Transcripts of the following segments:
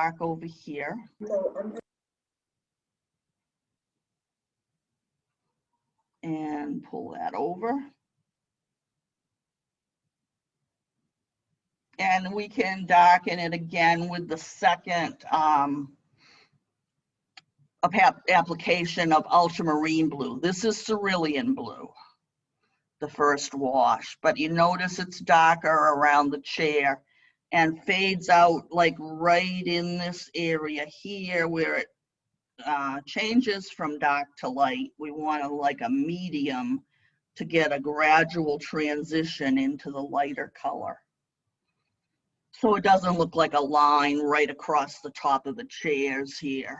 dark over here. And pull that over. And we can darken it again with the second application of ultramarine blue. This is cerulean blue, the first wash, but you notice it's darker around the chair and fades out like right in this area here where it changes from dark to light. We want like a medium to get a gradual transition into the lighter color. So it doesn't look like a line right across the top of the chairs here.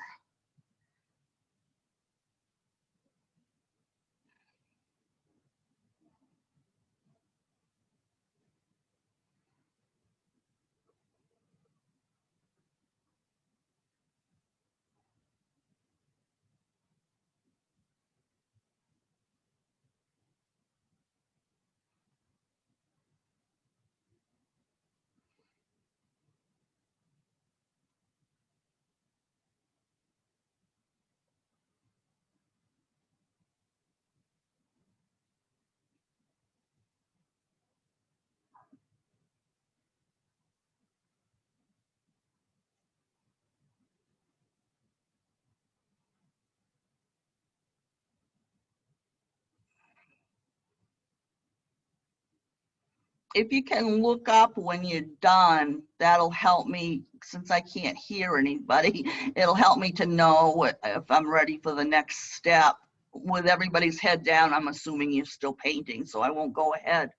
If you can look up when you're done, that'll help me, since I can't hear anybody, it'll help me to know if I'm ready for the next step. With everybody's head down, I'm assuming you're still painting, so I won't go ahead.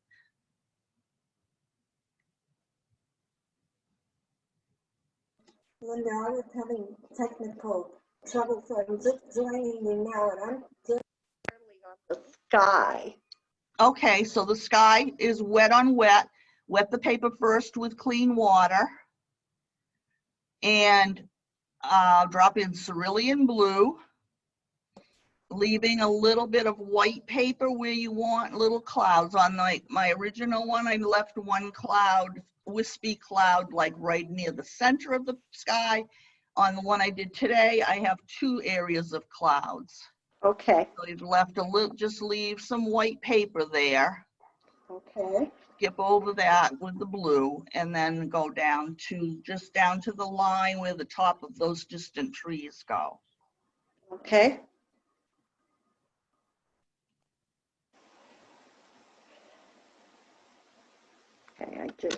Linda, I was having technical trouble, so I'm just joining you now, and I'm just on the sky. Okay, so the sky is wet on wet. Wet the paper first with clean water. And drop in cerulean blue, leaving a little bit of white paper where you want little clouds. On my original one, I left one cloud, wispy cloud, like right near the center of the sky. On the one I did today, I have 2 areas of clouds. Okay. So you've left a little, just leave some white paper there. Okay. Skip over that with the blue and then go down to, just down to the line where the top of those distant trees go. Okay. Okay, I do.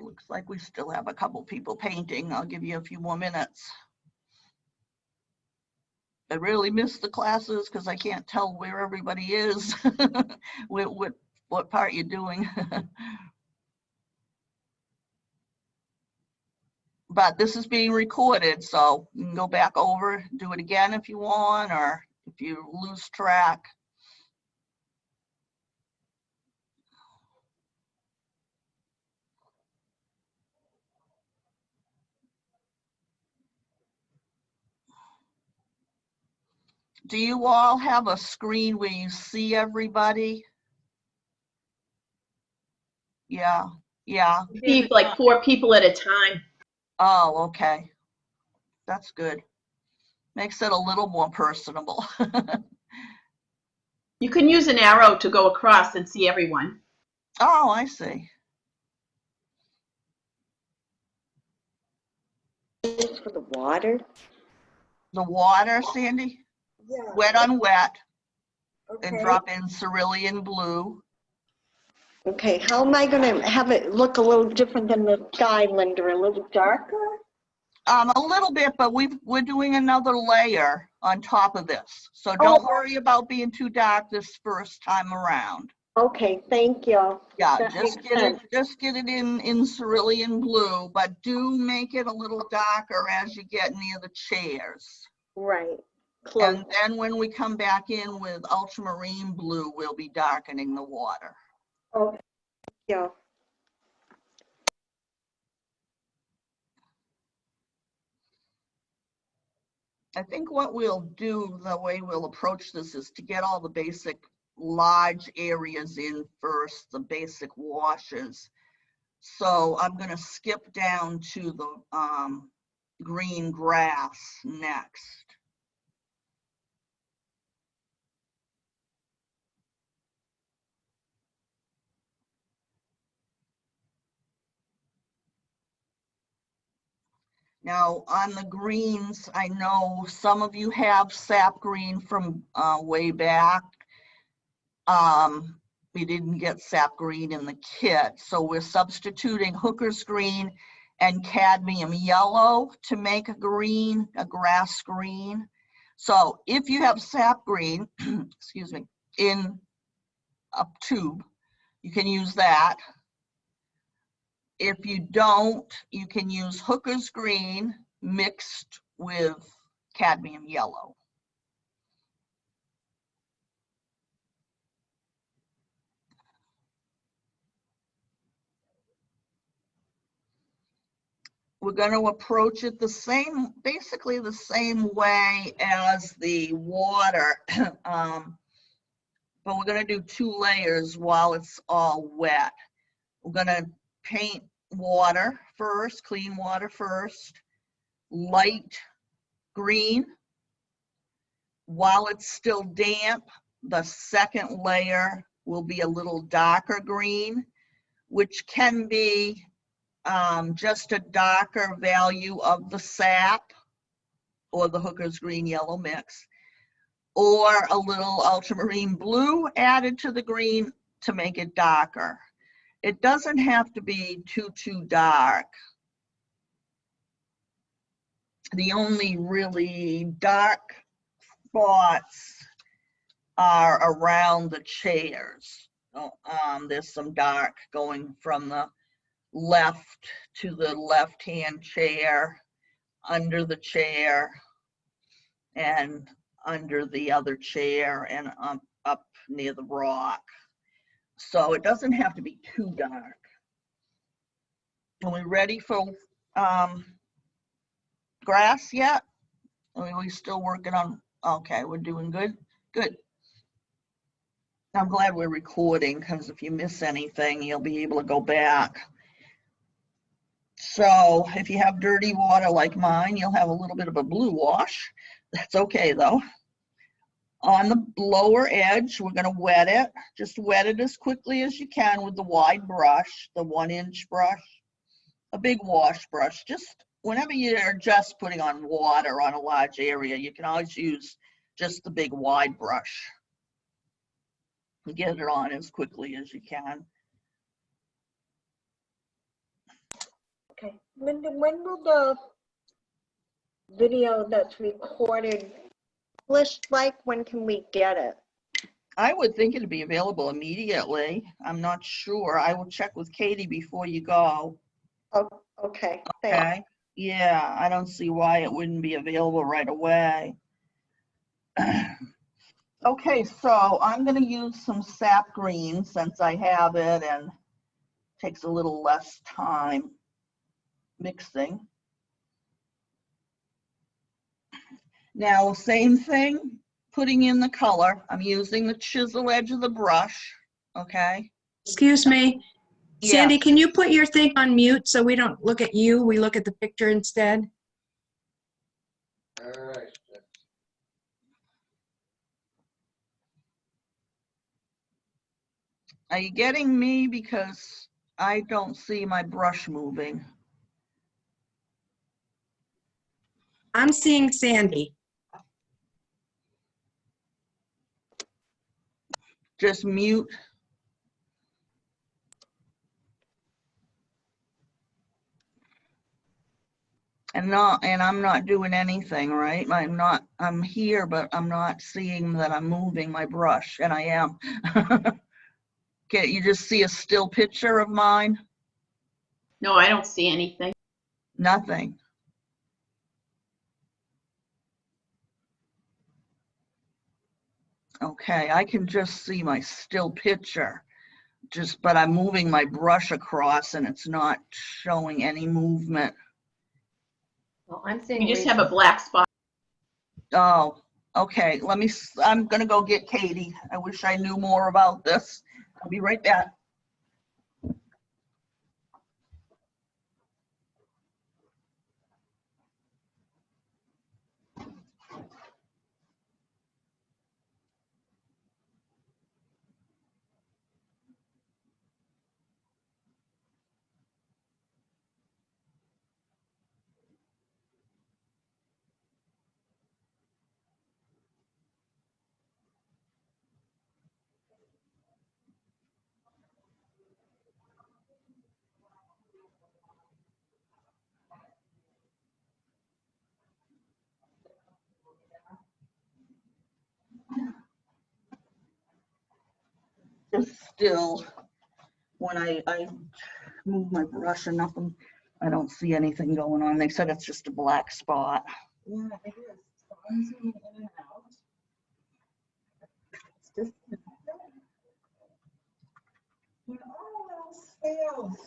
Looks like we still have a couple people painting. I'll give you a few more minutes. I really miss the classes because I can't tell where everybody is, what part you're doing. But this is being recorded, so you can go back over, do it again if you want, or if you lose track. Do you all have a screen where you see everybody? Yeah, yeah. Like 4 people at a time. Oh, okay. That's good. Makes it a little more personable. You can use an arrow to go across and see everyone. Oh, I see. For the water? The water, Sandy? Yeah. Wet on wet. Okay. And drop in cerulean blue. Okay, how am I going to have it look a little different than the sky, Linda? A little darker? A little bit, but we're doing another layer on top of this. So don't worry about being too dark this first time around. Okay, thank you. Yeah, That just makes get sense. it in cerulean blue, but do make it a little darker as you get near the chairs. Right. Close. And then when we come back in with ultramarine blue, we'll be darkening the water. Okay. Yeah. I think what we'll do, the way we'll approach this is to get all the basic large areas in first, the basic washes. So I'm going to skip down to the green grass next. Now on the greens, I know some of you have sap green from way back. We didn't get sap green in the kit, so we're substituting hooker's green and cadmium yellow to make a green, a grass green. So if you have sap green, excuse me, in a tube, you can use that. If you don't, you can use hooker's green mixed with cadmium yellow. We're going to approach it the same, basically the same way as the water, but we're going to do 2 layers while it's all wet. We're going to paint water first, clean water first, light green. While it's still damp, the second layer will be a little darker green, which can be just a darker value of the sap or the hooker's green yellow mix, or a little ultramarine blue added to the green to make it darker. It doesn't have to be too dark. The only really dark spots are around the chairs. There's some dark going from the left to the left-hand chair, under the chair, and under the other chair, and up near the rock. So it doesn't have to be too dark. Are we ready for grass yet? Are we still working on? Okay, we're doing good. Good. I'm glad we're recording, because if you miss anything, you'll be able to go back. So if you have dirty water like mine, you'll have a little bit of a blue wash. That's okay though. On the lower edge, we're going to wet it. Just wet it as quickly as you can with the wide brush, the 1-inch brush, a big wash brush. Just whenever you're just putting on water on a large area, you can always use just the big wide brush. Get it on as quickly as you can. Okay. When will the video that's recorded published, like, when can we get it? I would think it'd be available immediately. I'm not sure. I will check with Katie before you go. Oh, okay. Thanks. Okay. Yeah, I don't see why it wouldn't be available right away. Okay, so I'm going to use some sap green since I have it and takes a little less time mixing. Now, same thing, putting in the color. I'm using the chisel edge of the brush, okay? Excuse me. Yeah. Sandy, can you put your thing on mute so we don't look at you, we look at the picture instead? All right. Are you getting me? Because I don't see my brush moving. I'm seeing Sandy. Just mute. And I'm not doing anything, right? I'm here, but I'm not seeing that I'm moving my brush, and I am. Okay, you just see a still picture of mine? No, I don't see anything. Nothing. Okay, I can just see my still picture, but I'm moving my brush across and it's not showing any movement. Well, I'm seeing You just have Rachel. a black spot. Oh, okay, I'm gonna go get Katie. I wish I knew more about this. I'll be right back. Just still, when I move my brush enough, I don't see anything going on. They said it's just a black spot. Yeah, it is. It's bouncing in and out. It's just. When all else fails.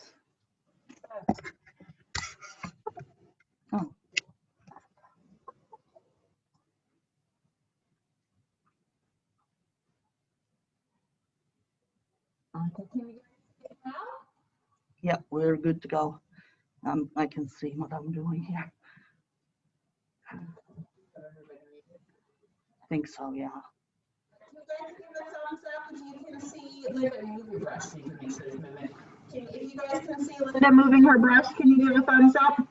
Oh. Uncle, can you guys see it now? Yep, we're good to go. I can see what I'm doing here. I think so, yeah. Can you guys give a thumbs up if you can see Linda move your brush so you can make sure it's moving? If you guys can see Linda moving her brush, can you give a thumbs up?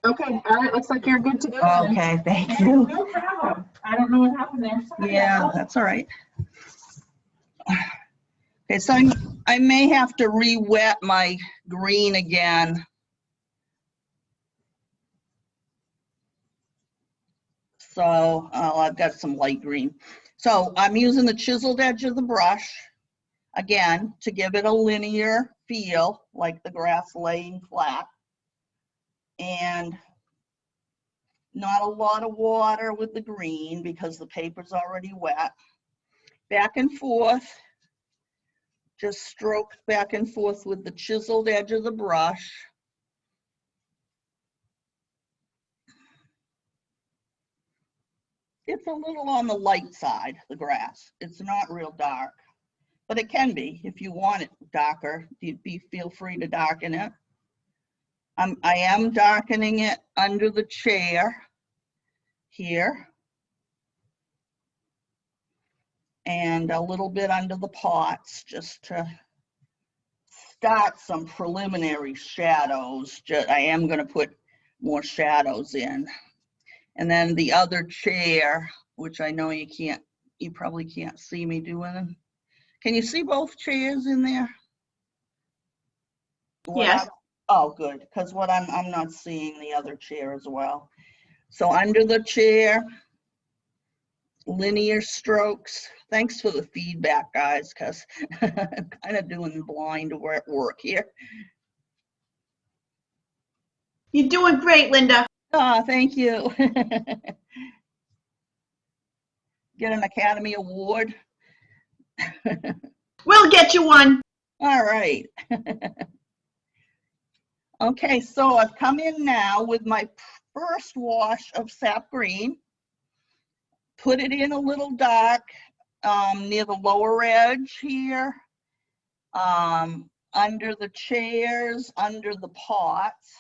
Okay, all right, looks like you're good to go. Then. Okay, thank you. No problem. I don't know what happened there. Sorry. Yeah, that's all right. Okay, so I may have to re-wet my green again. So I've got some light green. So I'm using the chiseled edge of the brush, again, to give it a linear feel, like the grass laying flat. And not a lot of water with the green because the paper's already wet. Back and forth, just stroke back and forth with the chiseled edge of the brush. It's a little on the light side, the grass. It's not real dark, but it can be if you want it darker. Feel free to darken it. I am darkening it under the chair here and a little bit under the pots just to start some preliminary shadows. I am going to put more shadows in. And then the other chair, which I know you probably can't see me doing. Can you see both chairs in there? Yes. Oh, good, because I'm not seeing the other chair as well. So under the chair, linear strokes. Thanks for the feedback, guys, because I'm kind of doing blind work here. You're doing great, Linda. Oh, thank you. Get an Academy Award. We'll get you one. All right. Okay, so I've come in now with my first wash of sap green. Put it in a little dark near the lower edge here, under the chairs, under the pots.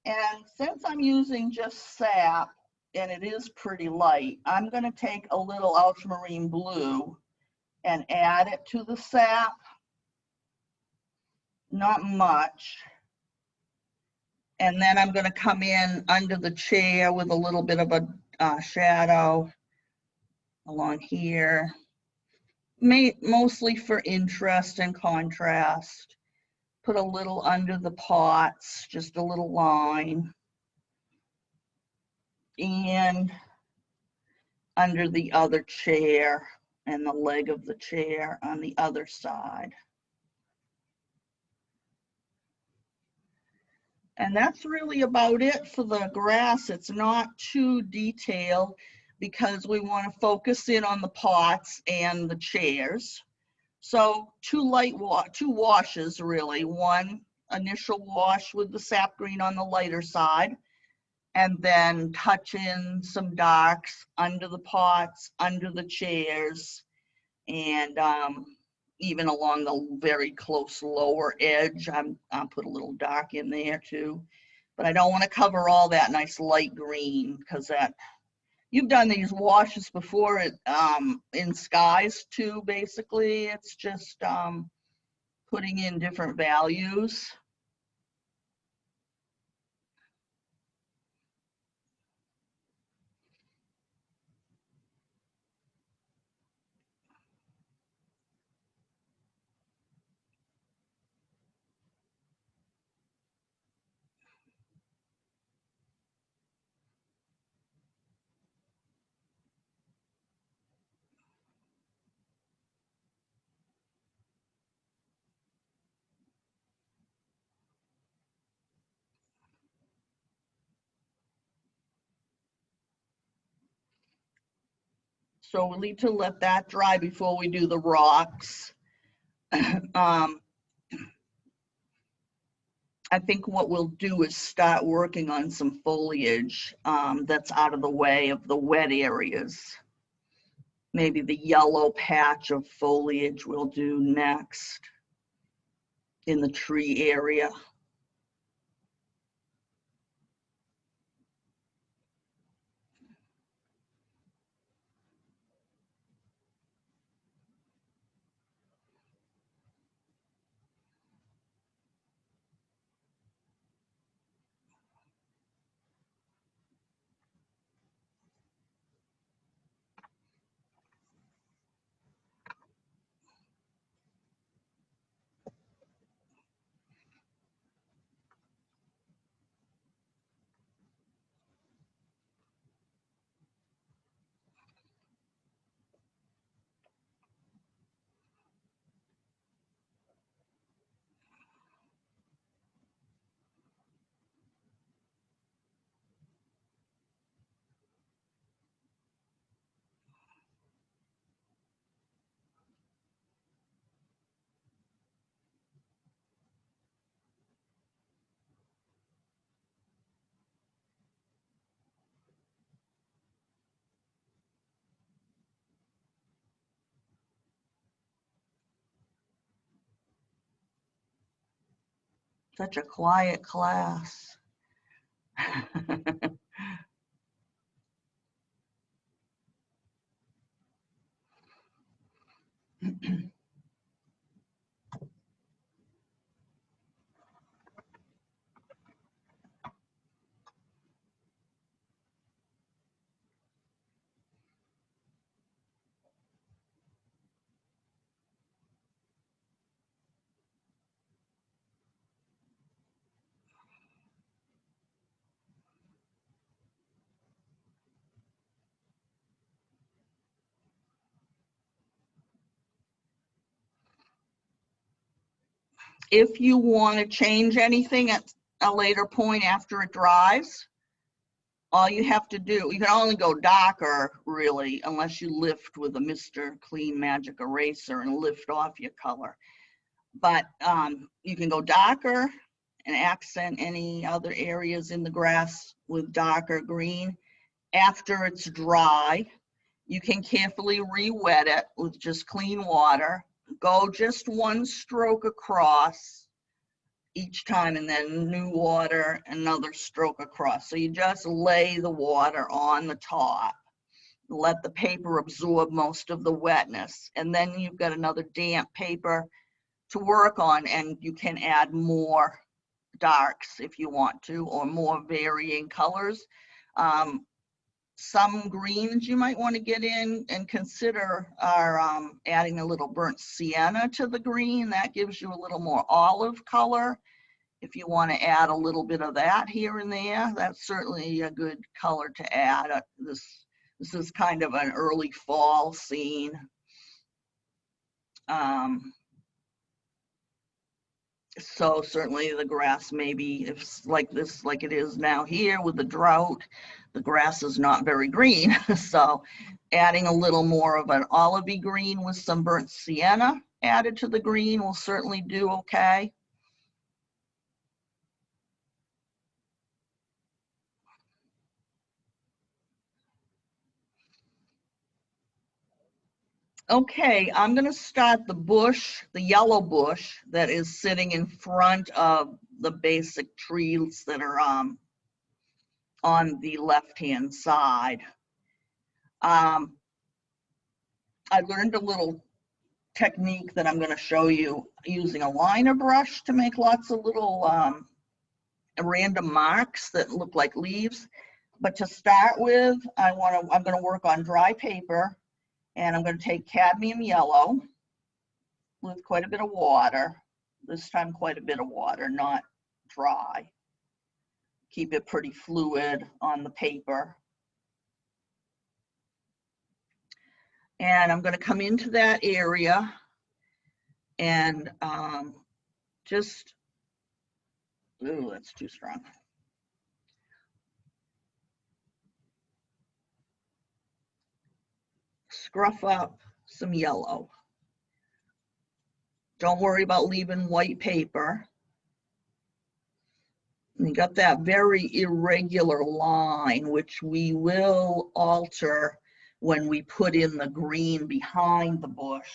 And since I'm using just sap, and it is pretty light, I'm going to take a little ultramarine blue and add it to the sap. Not much. And then I'm going to come in under the chair with a little bit of a shadow along here, mostly for interest and contrast. Put a little under the pots, just a little line. And under the other chair and the leg of the chair on the other side. And that's really about it for the grass. It's not too detailed because we want to focus in on the pots and the chairs. So two washes really. One initial wash with the sap green on the lighter side, and then touch in some darks under the pots, under the chairs, and even along the very close lower edge. I'll put a little dark in there too. But I don't want to cover all that nice light green, because that, you've done these washes before in skies too, basically. It's just putting in different values. So we'll need to let that dry before we do the rocks. I think what we'll do is start working on some foliage that's out of the way of the wet areas. Maybe the yellow patch of foliage we'll do next in the tree area. Such a quiet class. If you want to change anything at a later point after it dries, all you have to do, you can only go darker really, unless you lift with a Mr. Clean Magic Eraser and lift off your color. But you can go darker and accent any other areas in the grass with darker green. After it's dry, you can carefully re-wet it with just clean water. Go just one stroke across each time, and then new water, another stroke across. So you just lay the water on the top, let the paper absorb most of the wetness, and then you've got another damp paper to work on, and you can add more darks if you want to, or more varying colors. Some greens you might want to get in and consider are adding a little burnt sienna to the green. That gives you a little more olive color. If you want to add a little bit of that here and there, that's certainly a good color to add. This is kind of an early fall scene. So certainly the grass, maybe if like this, like it is now here with the drought, the grass is not very green. So adding a little more of an olivey green with some burnt sienna added to the green will certainly do okay. Okay, I'm gonna start the bush, the yellow bush that is sitting in front of the basic trees that are on the left-hand side. I learned a little technique that I'm gonna show you using a liner brush to make lots of little random marks that look like leaves. But to start with, I'm gonna work on dry paper, and I'm gonna take cadmium yellow with quite a bit of water. This time quite a bit of water, not dry. Keep it pretty fluid on the paper. And I'm gonna come into that area and just, ooh, that's too strong. Scruff up some yellow. Don't worry about leaving white paper. And you got that very irregular line, which we will alter when we put in the green behind the bush.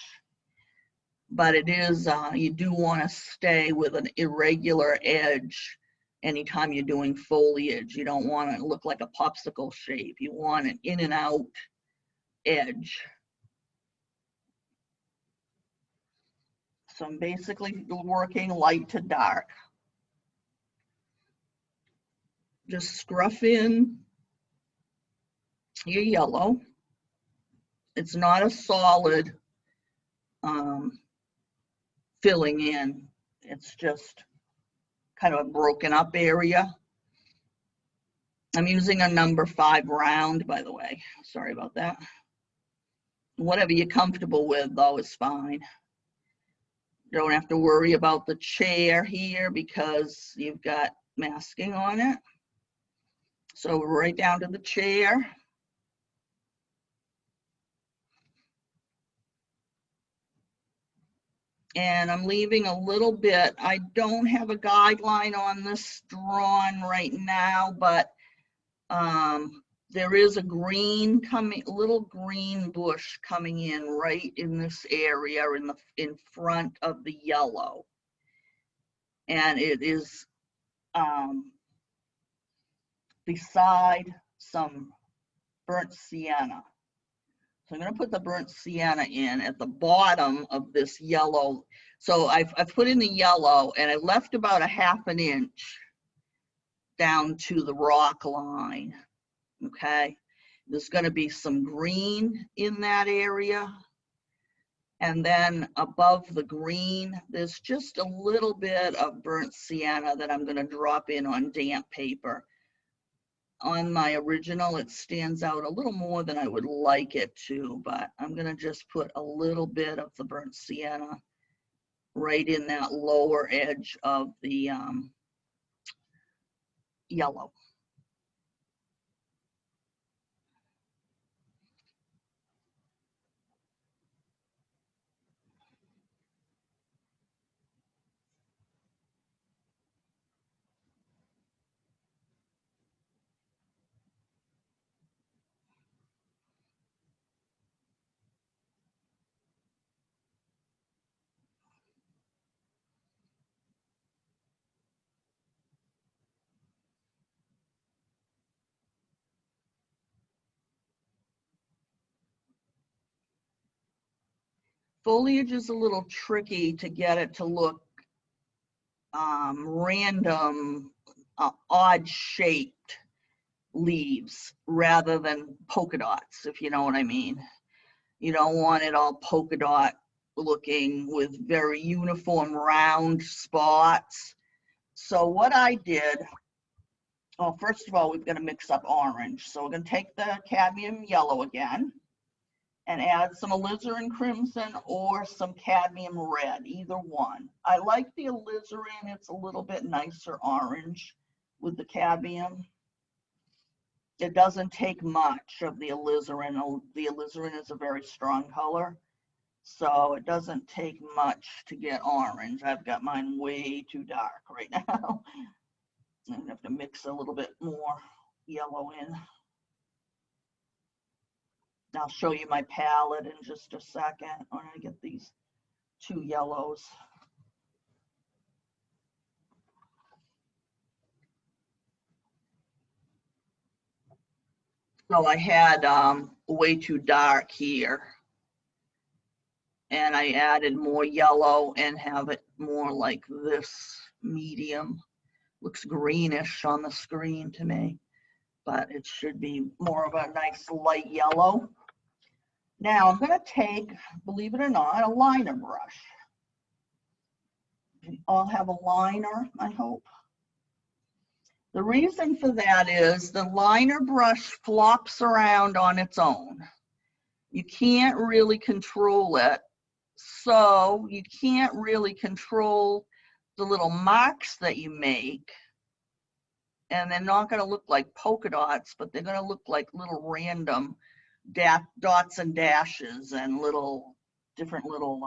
But it is, you do want to stay with an irregular edge anytime you're doing foliage. You don't want it to look like a popsicle shape. You want an in and out edge. So I'm basically working light to dark. Just scruff in your yellow. It's not a solid filling in. It's just kind of a broken up area. I'm using a number 5 round, by the way. Sorry about that. Whatever you're comfortable with, though, is fine. You don't have to worry about the chair here because you've got masking on it. So right down to the chair. And I'm leaving a little bit. I don't have a guideline on this drawn right now, but there is a green coming, little green bush coming in right in this area in front of the yellow. And it is beside some burnt sienna. So I'm going to put the burnt sienna in at the bottom of this yellow. So I've put in the yellow and I left about a ½ an inch down to the rock line. Okay. There's going to be some green in that area. And then above the green, there's just a little bit of burnt sienna that I'm going to drop in on damp paper. On my original, it stands out a little more than I would like it to, but I'm going to just put a little bit of the burnt sienna right in that lower edge of the yellow. Foliage is a little tricky to get it to look random, odd shaped leaves rather than polka dots, if you know what I mean. You don't want it all polka dot looking with very uniform round spots. So what I did, well, first of all, we've got to mix up orange. So we're going to take the cadmium yellow again and add some alizarin crimson or some cadmium red, either one. I like the alizarin, it's a little bit nicer orange with the cadmium. It doesn't take much of the alizarin. The alizarin is a very strong color, so it doesn't take much to get orange. I've got mine way too dark right now. I'm gonna have to mix a little bit more yellow in. I'll show you my palette in just a second. I'm gonna get these two yellows. So I had way too dark here. And I added more yellow and have it more like this medium. Looks greenish on the screen to me, but it should be more of a nice light yellow. Now I'm gonna take, believe it or not, a liner brush. You all have a liner, I hope. The reason for that is the liner brush flops around on its own. You can't really control it. So you can't really control the little marks that you make. And they're not going to look like polka dots, but they're going to look like little random dots and dashes and little different little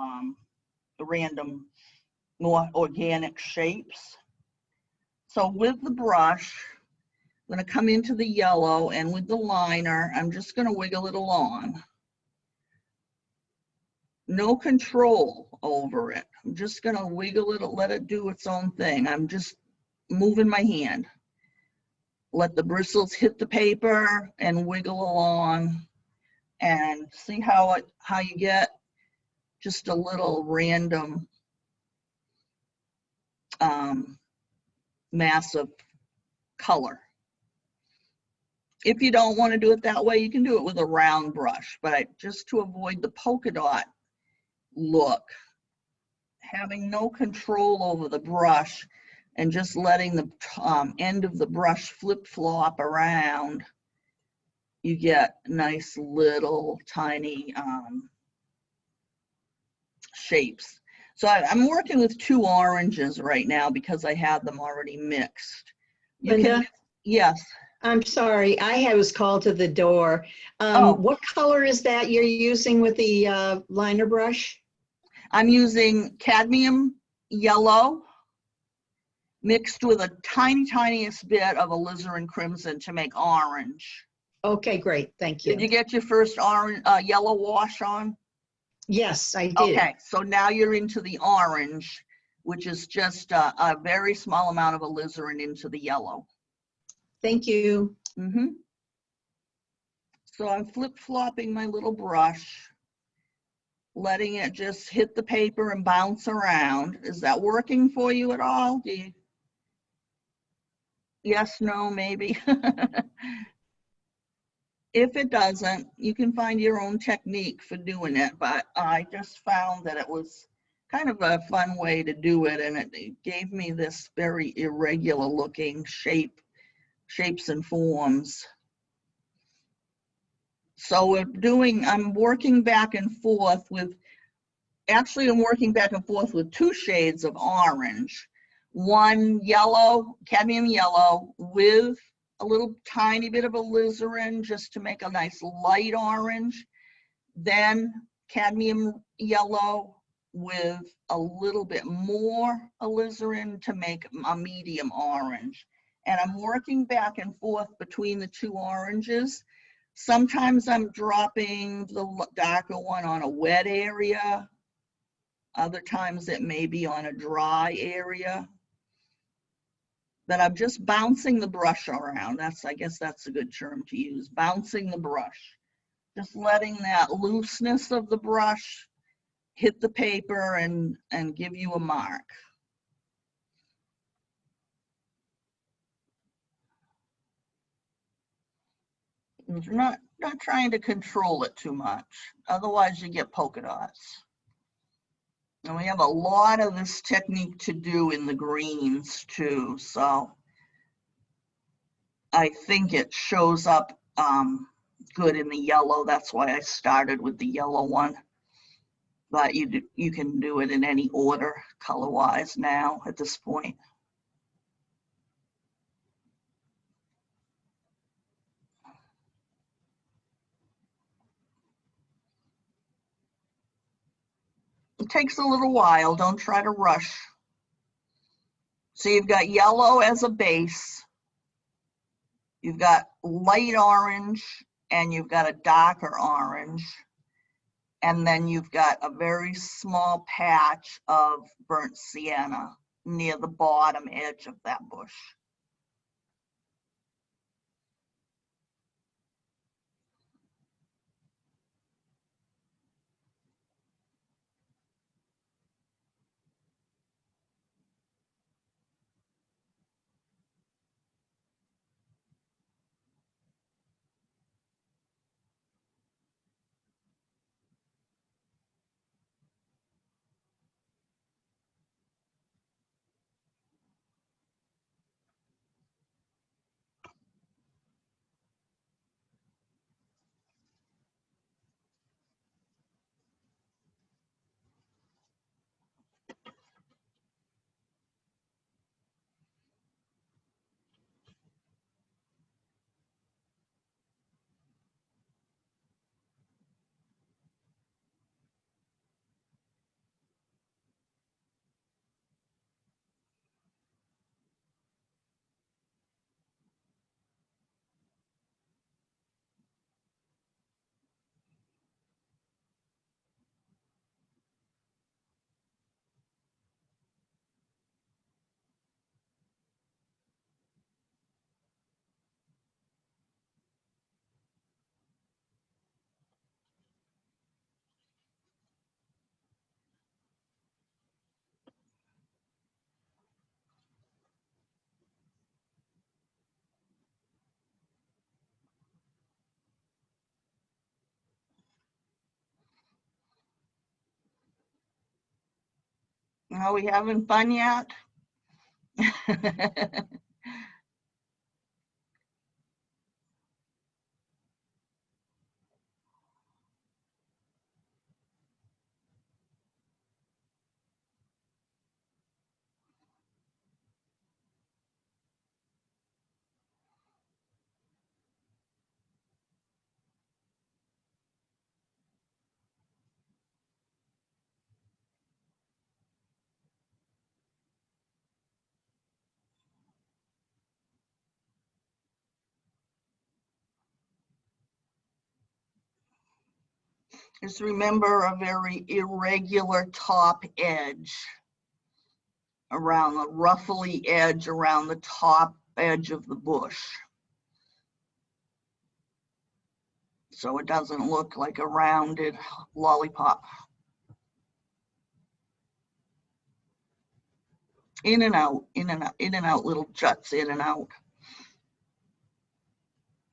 random more organic shapes. So with the brush, I'm going to come into the yellow, and with the liner, I'm just going to wiggle it along. No control over it. I'm just going to wiggle it, let it do its own thing. I'm just moving my hand. Let the bristles hit the paper and wiggle along, and see how you get just a little random mass of color. If you don't want to do it that way, you can do it with a round brush, but just to avoid the polka dot look, having no control over the brush and just letting the end of the brush flip-flop around, you get nice little tiny shapes. So I'm working with two oranges right now because I had them already mixed. Linda? Yes. I'm sorry, I was called to the door. Oh. What color is that you're using with the liner brush? I'm using cadmium yellow mixed with a tiniest bit of alizarin crimson to make orange. Okay, great, thank you. Did you get your first orange yellow wash on? Yes, I did. Okay, so now you're into the orange, which is just a very small amount of alizarin into the yellow. Thank you. So I'm flip-flopping my little brush, letting it just hit the paper and bounce around. Is that working for you at all? Do you... Yes, no, maybe. If it doesn't, you can find your own technique for doing it, but I just found that it was kind of a fun way to do it, and it gave me this very irregular looking shapes and forms. So I'm working back and forth with, actually I'm working back and forth with two shades of orange. One yellow, cadmium yellow, with a little tiny bit of alizarin just to make a nice light orange. Then cadmium yellow with a little bit more alizarin to make a medium orange. And I'm working back and forth between the two oranges. Sometimes I'm dropping the darker one on a wet area. Other times it may be on a dry area. But I'm just bouncing the brush around. I guess that's a good term to use, bouncing the brush. Just letting that looseness of the brush hit the paper and give you a mark. You're not trying to control it too much. Otherwise you get polka dots. And we have a lot of this technique to do in the greens too. So I think it shows up good in the yellow. That's why I started with the yellow one. But you can do it in any order color-wise now at this point. It takes a little while, don't try to rush. So you've got yellow as a base. You've got light orange and you've got a darker orange, and then you've got a very small patch of burnt sienna near the bottom edge of that bush. Are we having fun yet? Just remember a very irregular top edge around the ruffly edge around the top edge of the bush. So it doesn't look like a rounded lollipop. In and out, in and out, in and out, little juts in and out.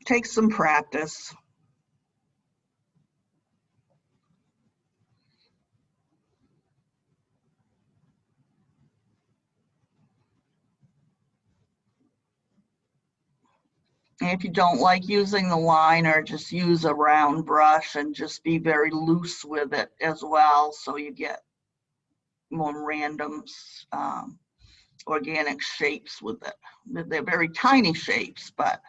Takes some practice. And if you don't like using the liner, just use a round brush and just be very loose with it as well, so you get more random organic shapes with it. They're very tiny shapes, but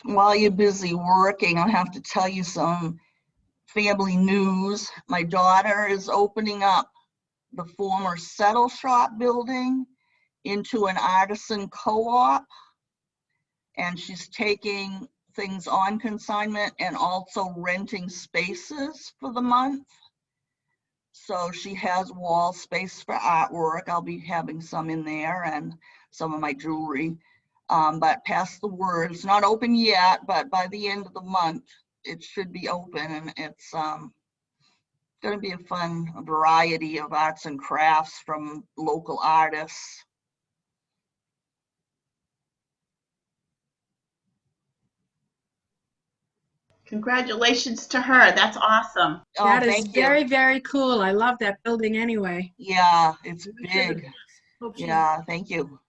while you're busy working, I have to tell you some family news. My daughter is opening up the former Settle Shop building into an artisan co-op, and she's taking things on consignment and also renting spaces for the month. So she has wall space for artwork. I'll be having some in there and some of my jewelry. But pass the word. It's not open yet, but by the end of the month, it should be open, and it's going to be a fun variety of arts and crafts from local artists. Congratulations to her. That's awesome. Oh, That is thank you. very, very cool. I love that building anyway. Yeah, it's We should- big. hope she's- Yeah, thank you.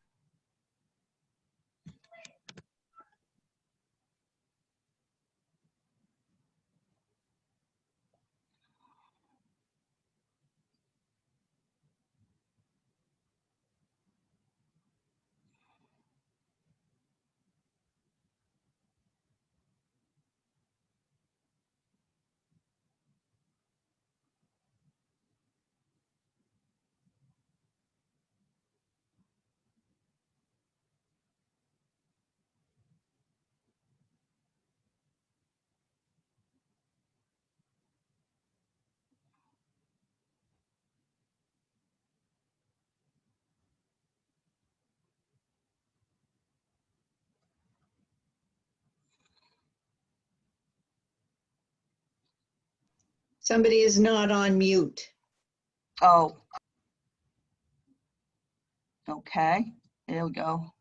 Somebody is not on mute. Oh. Okay, there we go.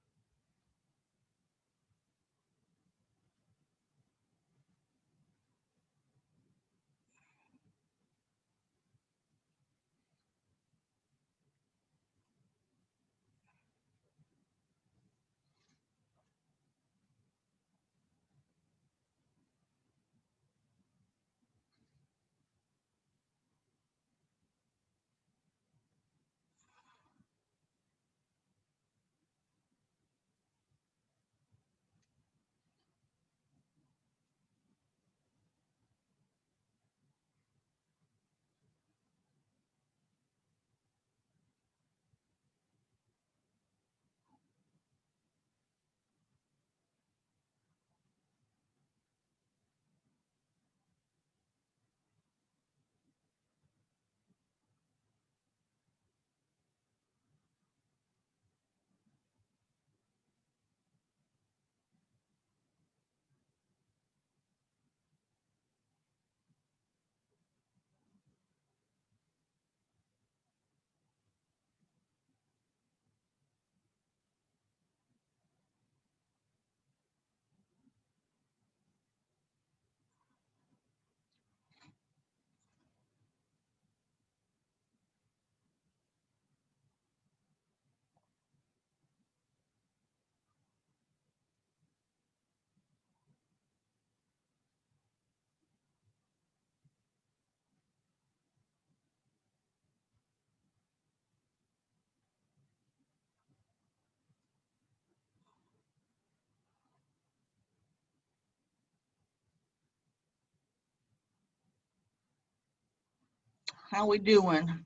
How we doing?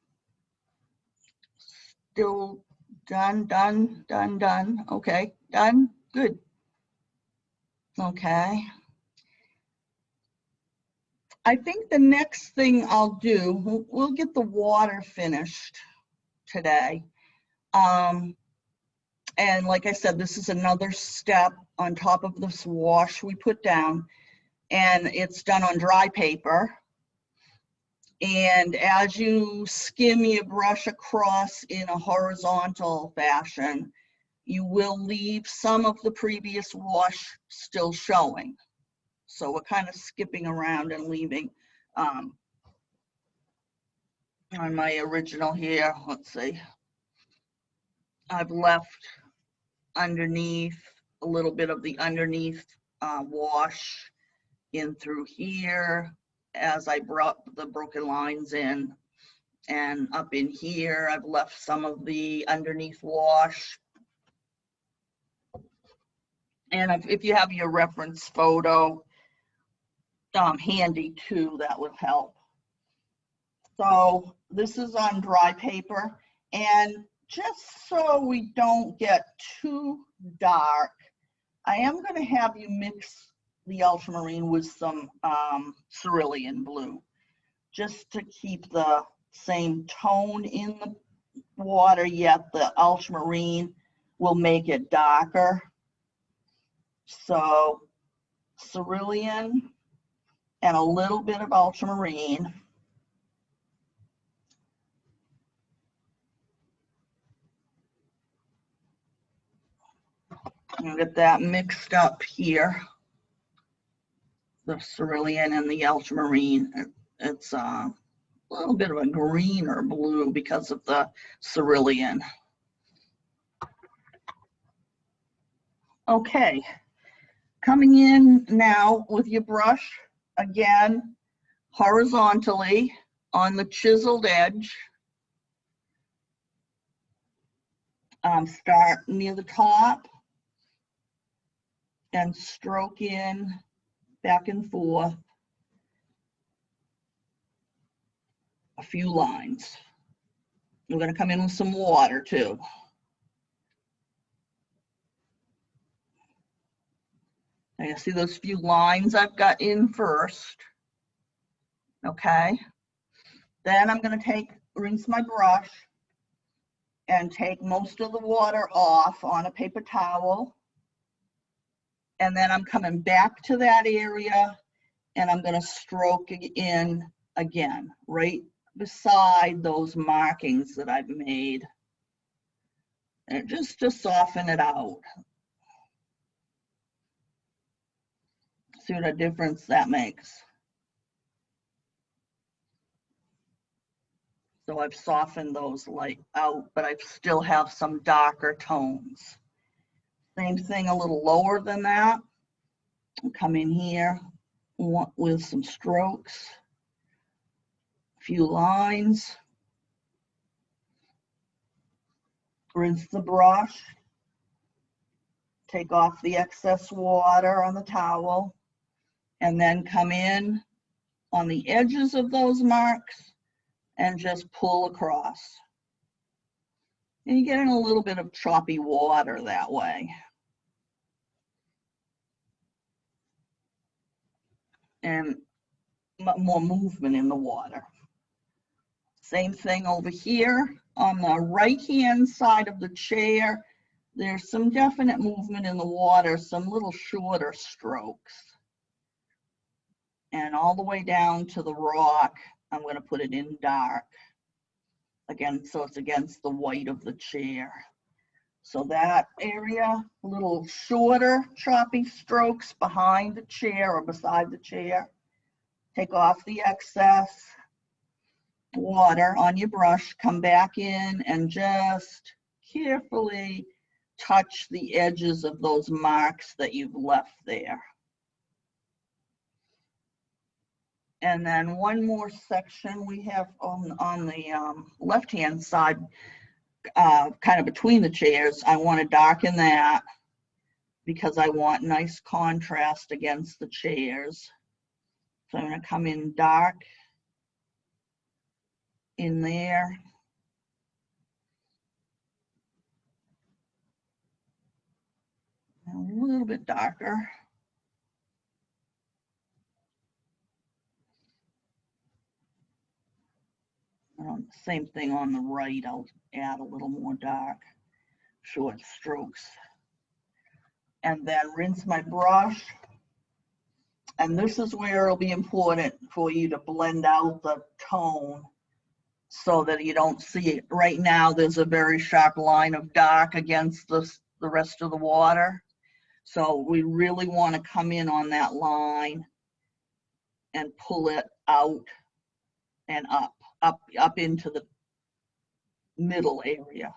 Still done, done, done, done. Okay, done, good. Okay. I think the next thing I'll do, we'll get the water finished today. And like I said, this is another step on top of this wash we put down, and it's done on dry paper. And as you skim your brush across in a horizontal fashion, you will leave some of the previous wash still showing. So we're kind of skipping around and leaving on my original here. Let's see. I've left underneath a little bit of the underneath wash in through here as I brought the broken lines in, and up in here I've left some of the underneath wash. And if you have your reference photo handy too, that would help. So this is on dry paper, and just so we don't get too dark, I am going to have you mix the ultramarine with some cerulean blue, just to keep the same tone in the water, yet the ultramarine will make it darker. So cerulean, and a little bit of ultramarine. And get that mixed up here. The cerulean and the ultramarine. It's a little bit of a greener blue because of the cerulean. Okay, coming in now with your brush, again, horizontally on the chiseled edge. Start near the top and stroke in back and forth a few lines. We're going to come in with some water too. Now you see those few lines I've got in first. Okay. Then I'm going to rinse my brush and take most of the water off on a paper towel. And then I'm coming back to that area and I'm going to stroke in again, right beside those markings that I've made. And just to soften it out. See what a difference that makes. So I've softened those light out, but I still have some darker tones. Same thing a little lower than that. I'll come in here with some strokes, a few lines. Rinse the brush. Take off the excess water on the towel. And then come in on the edges of those marks and just pull across. And you're getting a little bit of choppy water that way. And more movement in the water. Same thing over here on the right-hand side of the chair. There's some definite movement in the water, some little shorter strokes. And all the way down to the rock, I'm going to put it in dark. Again, so it's against the white of the chair. So that area, a little shorter choppy strokes behind the chair or beside the chair. Take off the excess water on your brush, come back in and just carefully touch the edges of those marks that you've left there. And then one more section we have on the left-hand side, kind of between the chairs. I want to darken that because I want nice contrast against the chairs. So I'm going to come in dark in there. A little bit darker. Same thing on the right, I'll add a little more dark, short strokes. And then rinse my brush. And this is where it'll be important for you to blend out the tone so that you don't see it. Right now, there's a very sharp line of dark against the rest of the water. So we really want to come in on that line and pull it out and up into the middle area.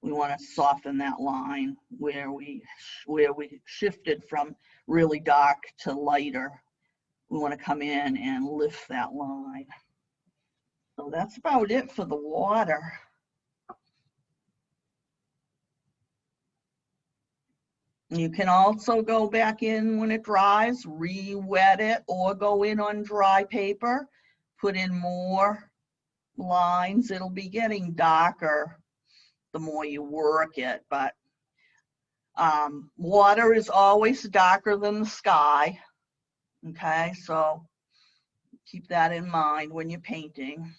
We want to soften that line where we shifted from really dark to lighter. We want to come in and lift that line. So that's about it for the water. You can also go back in when it dries, re-wet it, or go in on dry paper, put in more lines. It'll be getting darker the more you work it, but water is always darker than the sky. Okay, so keep that in mind when you're painting.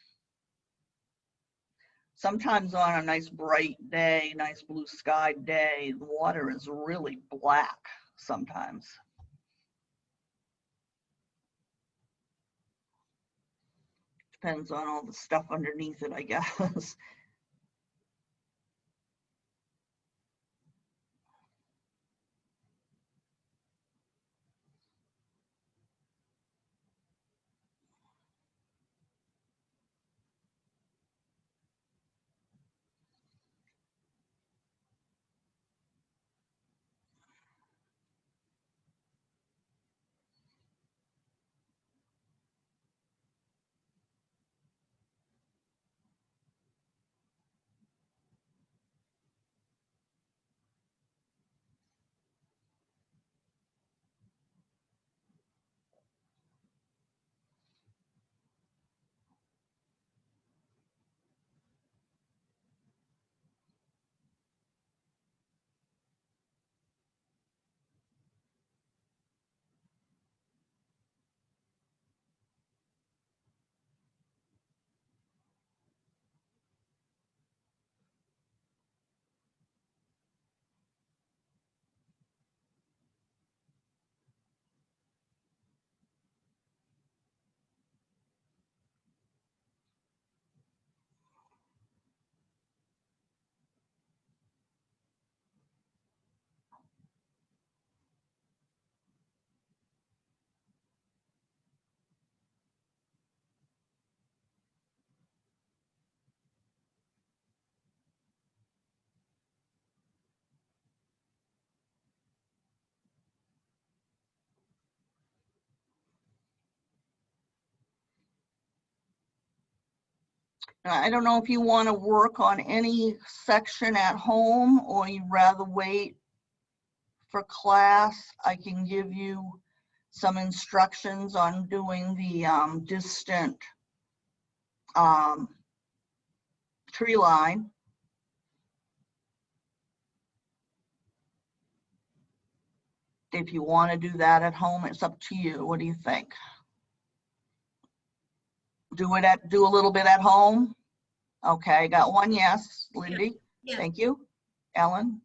Sometimes on a nice bright day, nice blue sky day, the water is really black sometimes. Depends on all the stuff underneath it, I guess. I don't know if you want to work on any section at home or you'd rather wait for class. I can give you some instructions on doing the distant tree line. If you want to do that at home, it's up to you. What do you think? Do a little bit at home? Okay, got one yes. Lindy? Yeah. Thank you. Ellen?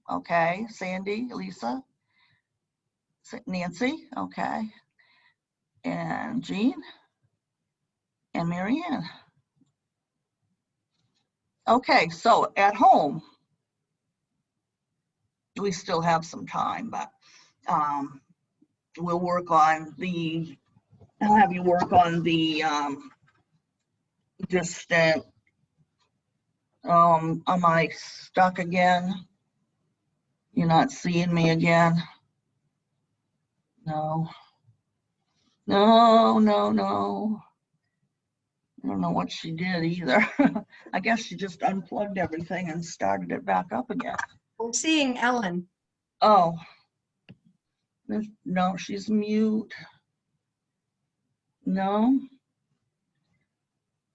Okay. Sandy? Lisa? Nancy? Okay. And Jean? And Marianne? Okay, so at home, we still have some time, but we'll work on the, I'll have you work on the distant, am I stuck again? You're not seeing me again? No. No, no, no. I don't know what she did either. I guess she just unplugged everything and started it back up again. We're seeing Ellen. Oh. No, she's mute. No.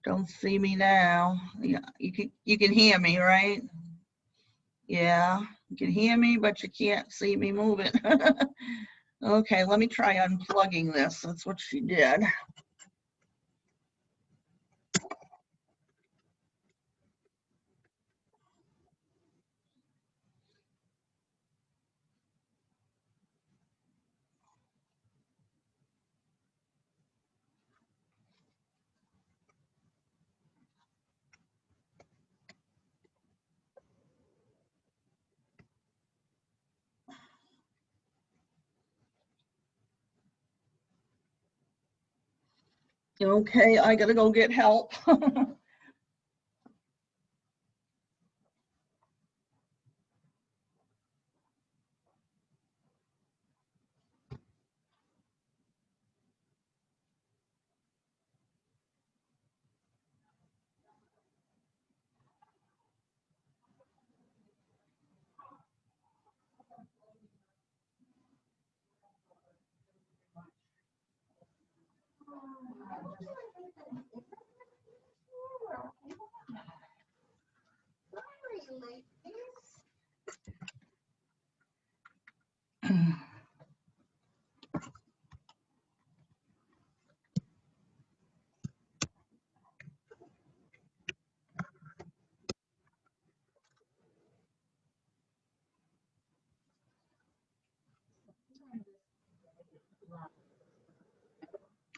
Don't see me now. Yeah, you can hear me, right? Yeah, you can hear me, but you can't see me moving. Okay, let me try unplugging this. That's what she did. Okay, I gotta go get help.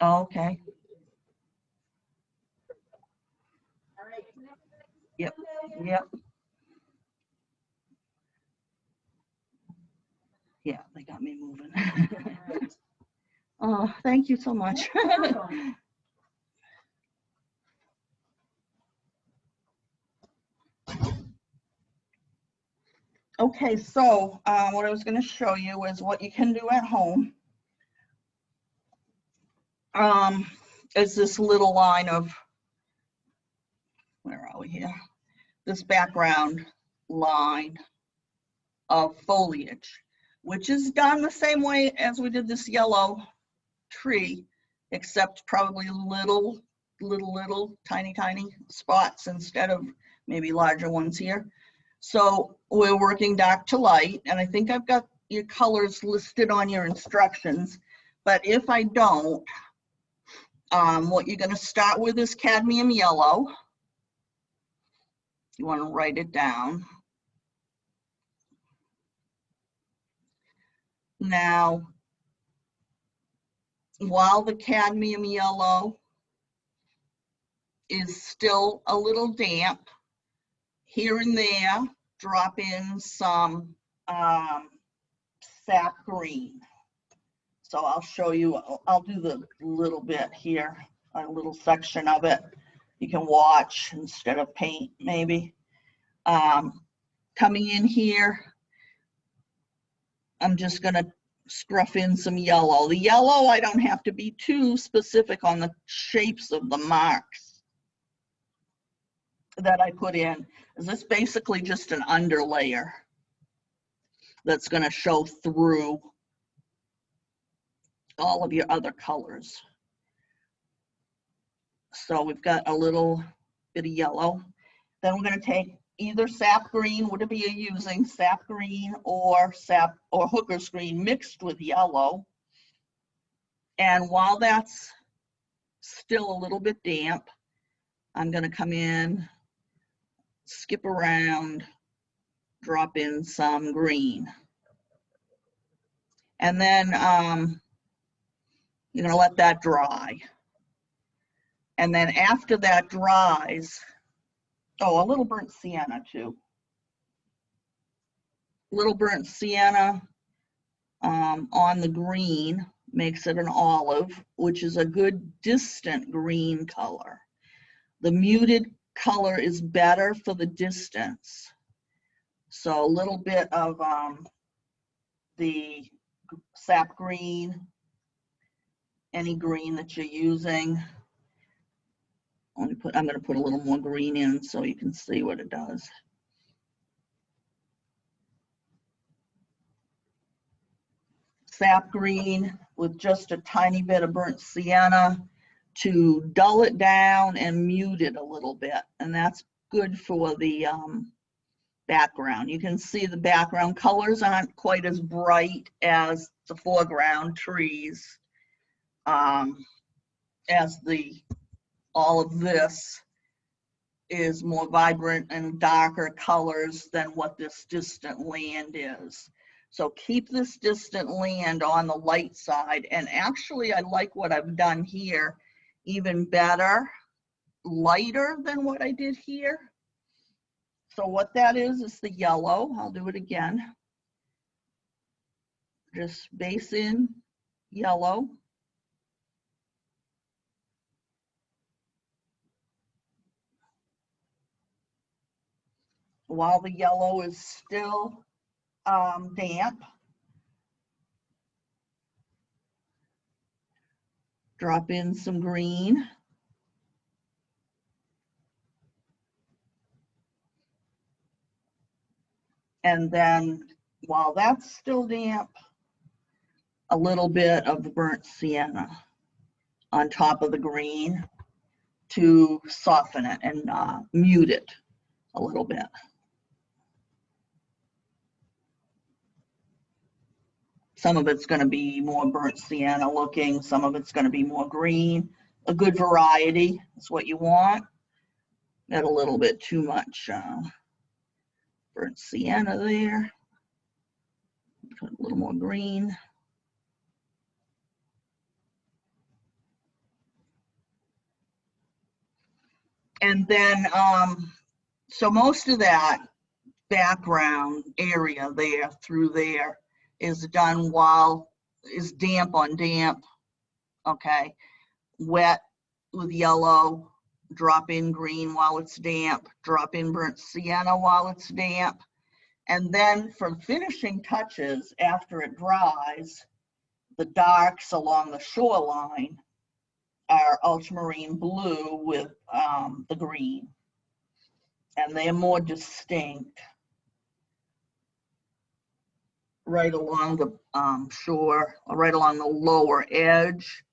Okay. Yep, yep. Yeah, they got me moving. Oh, thank you so much. Okay, so what I was going to show you is what you can do at home. Is this little line of, where are we here? This background line of foliage, which is done the same way as we did this yellow tree, except probably little tiny spots instead of maybe larger ones here. So we're working dark to light, and I think I've got your colors listed on your instructions, but if I don't, what you're going to start with is cadmium yellow. You want to write it down. Now, while the cadmium yellow is still a little damp, here and there, drop in some sap green. So I'll show you, I'll do the little bit here, a little section of it. You can watch instead of paint, maybe. Coming in here, I'm just gonna scruff in some yellow. The yellow, I don't have to be too specific on the shapes of the marks that I put in. Is this basically just an underlayer that's gonna show through all of your other colors. So we've got a little bit of yellow. Then we're going to take either sap green, whatever you're using, sap green or hooker's green mixed with yellow. And while that's still a little bit damp, I'm going to come in, skip around, drop in some green. And then you're going to let that dry. And then after that dries, oh, a little burnt sienna too. Little burnt sienna on the green makes it an olive, which is a good distant green color. The muted color is better for the distance. So a little bit of the sap green, any green that you're using. I'm going to put a little more green in so you can see what it does. Sap green with just a tiny bit of burnt sienna to dull it down and mute it a little bit. And that's good for the background. You can see the background colors aren't quite as bright as the foreground trees, as all of this is more vibrant and darker colors than what this distant land is. So keep this distant land on the light side. And actually, I like what I've done here even better, lighter than what I did here. So what that is the yellow. I'll do it again. Just base in yellow. While the yellow is still damp, drop in some green. And then while that's still damp, a little bit of the burnt sienna on top of the green to soften it and mute it a little bit. Some of it's going to be more burnt sienna looking, some of it's going to be more green. A good variety is what you want. Got a little bit too much burnt sienna there. Put a little more green. And then So most of that background area there, through there, is done while, is damp on damp, okay? Wet with yellow, drop in green while it's damp, drop in burnt sienna while it's damp. And then for finishing touches, after it dries, the darks along the shoreline are ultramarine blue with the green. And they're more distinct. Right along the shore, or right along the lower edge,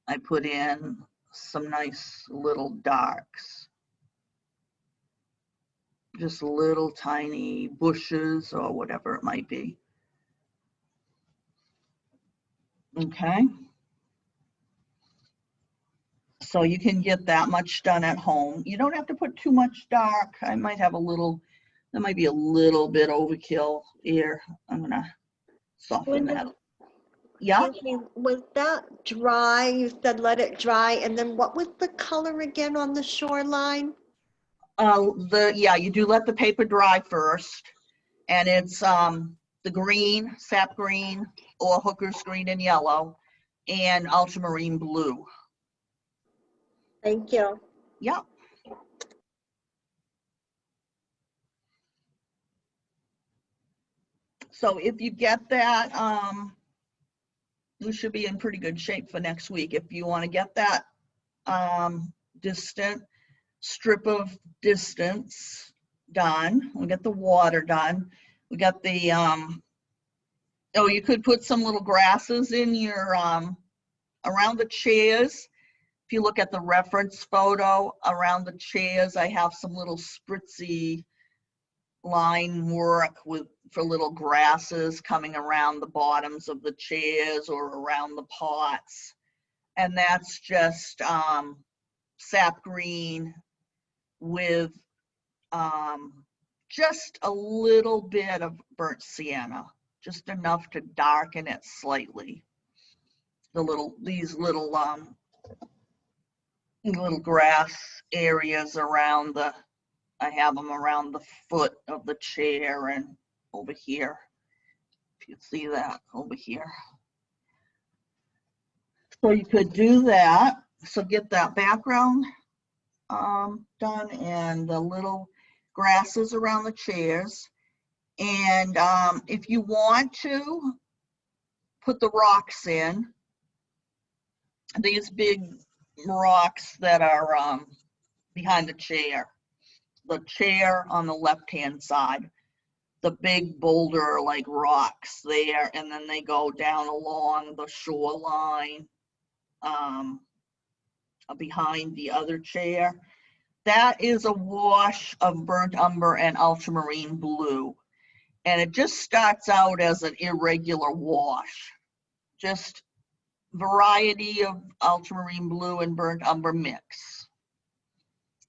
I put in some nice little darks. Just little tiny bushes or whatever it might be. Okay. So you can get that much done at home. You don't have to put too much dark. I might have a little, that might be a little bit overkill here. I'm gonna soften that. Yeah. Excuse me, was that dry? You said let it dry, and then what was the color again on the shoreline? Yeah, you do let the paper dry first, and it's the green, sap green, or hooker's green and yellow, and ultramarine blue. Thank you. Yeah. So if you get that, you should be in pretty good shape for next week. If you want to get that distant strip of distance done, we get the water done. We got the oh, you could put some little grasses in your around the chairs. If you look at the reference photo around the chairs, I have some little spritzy line work with for little grasses coming around the bottoms of the chairs or around the pots. And that's just sap green with just a little bit of burnt sienna, just enough to darken it slightly. These little grass areas around the, I have them around the foot of the chair and over here. If you see that over here. So you could do that. So get that background done and the little grasses around the chairs. And if you want to put the rocks in, these big rocks that are behind the chair on the left-hand side, the big boulder like rocks there, and then they go down along the shoreline behind the other chair. That is a wash of burnt umber and ultramarine blue. And it just starts out as an irregular wash. Just variety of ultramarine blue and burnt umber mix.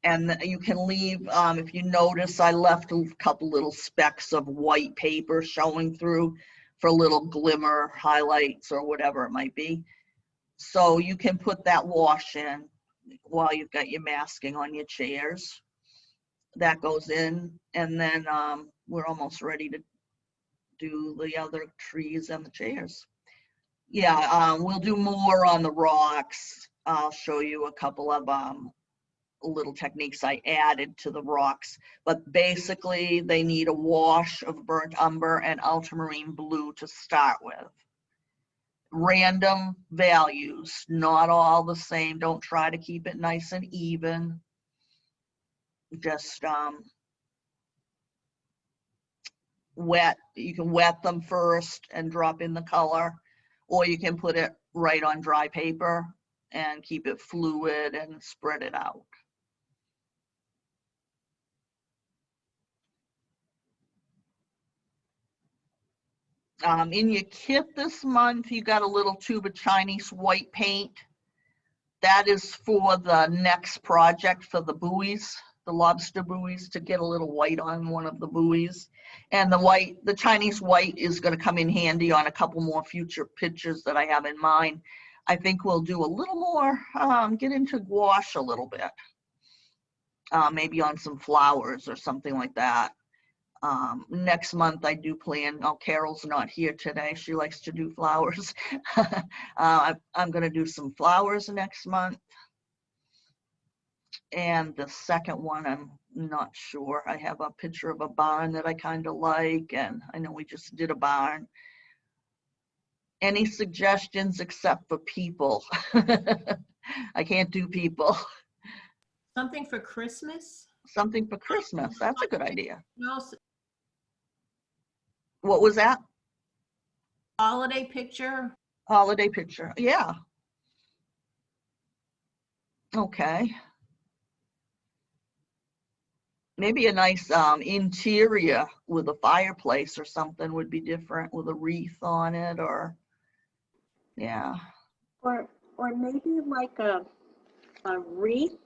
And you can leave, if you notice, I left a couple little specks of white paper showing through for little glimmer highlights or whatever it might be. So you can put that wash in while you've got your masking on your chairs. That goes in, and then we're almost ready to do the other trees and the chairs. Yeah, we'll do more on the rocks. I'll show you a couple of little techniques I added to the rocks, but basically they need a wash of burnt umber and ultramarine blue to start with. Random values, not all the same. Don't try to keep it nice and even. Just wet. You can wet them first and drop in the color, or you can put it right on dry paper and keep it fluid and spread it out. In your kit this month, you got a little tube of Chinese white paint. That is for the next project for the buoys, the lobster buoys, to get a little white on one of the buoys. And the Chinese white is going to come in handy on a couple more future pictures that I have in mind. I think we'll do a little more, get into gouache a little bit. maybe on some flowers or something like that. Next month I do plan, oh, Carol's not here today. She likes to do flowers. I'm gonna do some flowers next month. And the second one, I'm not sure. I have a picture of a barn that I kind of like, and I know we just did a barn. Any suggestions except for people? I can't do people. Something for Christmas? Something for Christmas. That's a good idea. No, What was that? holiday picture? Holiday picture. Yeah. Okay. Maybe a nice interior with a fireplace or something would be different, with a wreath on it, or yeah. Or maybe like a wreath,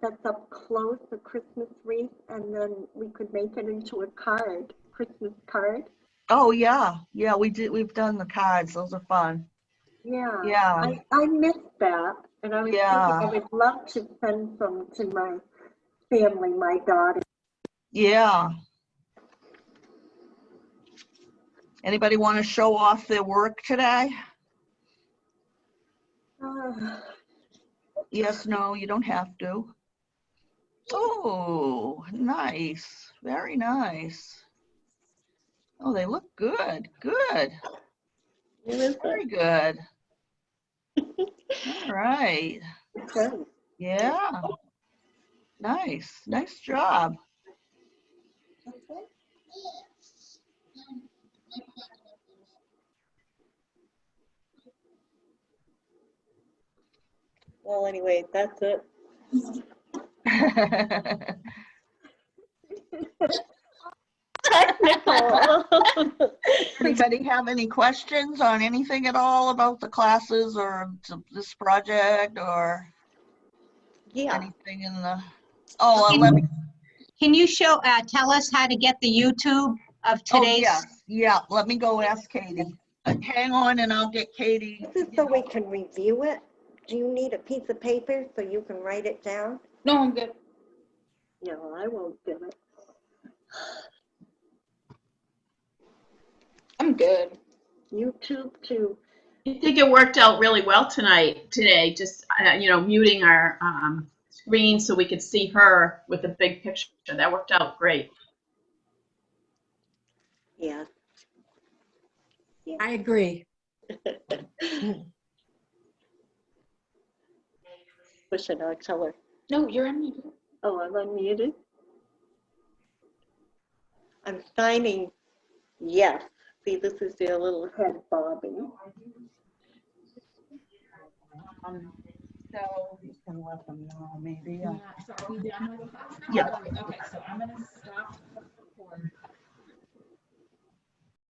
that's up close, a Christmas wreath, and then we could make it into a card, Christmas card. Oh yeah, yeah. We've done the cards. Those are fun. Yeah. Yeah. I missed that, and I was thinking Yeah. I would love to send some to my family, my daughter. Yeah. Anybody want to show off their work today? Yes, no, you don't have to. Oh, nice. Very nice. Oh, they look good. Good. Very good. All right. Okay. Yeah. Nice. Nice job. Well, anyway, that's it. Technical. Anybody have any questions on anything at all about the classes or this project or Yeah. anything in the, oh, let me, Can you tell us how to get the YouTube of oh, today's? yeah, yeah, let me go ask Katie. Hang on and I'll get Katie. This is so we can review it. Do you need a piece of paper so you can write it down? No, I'm good. No, I won't do it. I'm good. YouTube too. I think it worked out really well today, just, muting our screen so we could see her with the big picture. That worked out great. Yeah. I agree. What should I tell her? No, you're unmuted. Oh, I'm unmuted. I'm signing yes. See, this is their little head bobbing. So you can let them know maybe. So are we done with the class now? Yeah. Okay, so I'm gonna